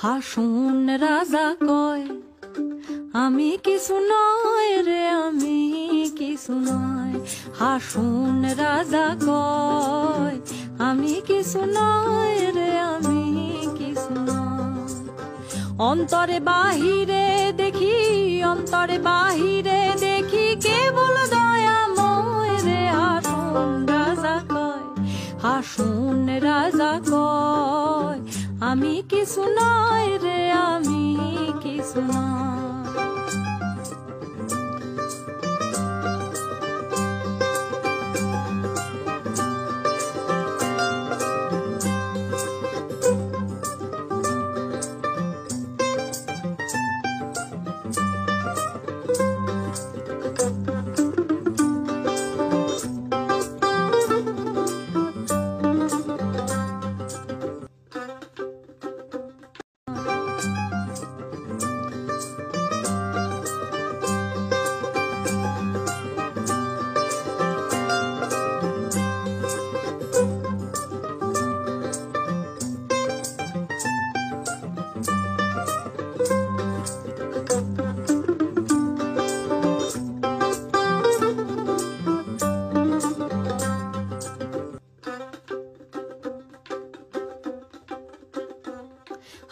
হাসুন রাজা কয় আমি কিছু নয় রে, আমি কিছু নয়। হাসুন রাজা কয় আমি কিছু নয় রে, আমি কিছু নয়। অন্তরে বাহিরে দেখি, অন্তরে বাহিরে দেখি কেবল দয়াময় রে। হাসুন রাজা কয়, হাসুন রাজা কয় আমি কিছু নয় রে, আমি কিছু নয়।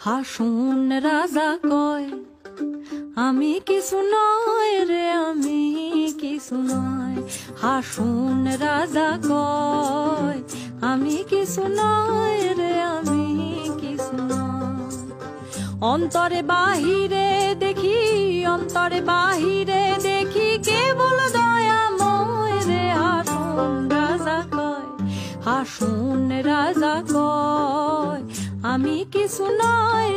হাসুন রাজা কয় আমি কিছু নয় রে, আমি কিছু নয়। হাসুন রাজা কয় আমি কিছু নয় রে, আমি কিছু নয়। অন্তরে বাহিরে দেখি, অন্তরে বাহিরে দেখি কেবল দয়াময় রে। হাসুন রাজা কয়, হাসুন রাজা কয় আমি কিছু নয়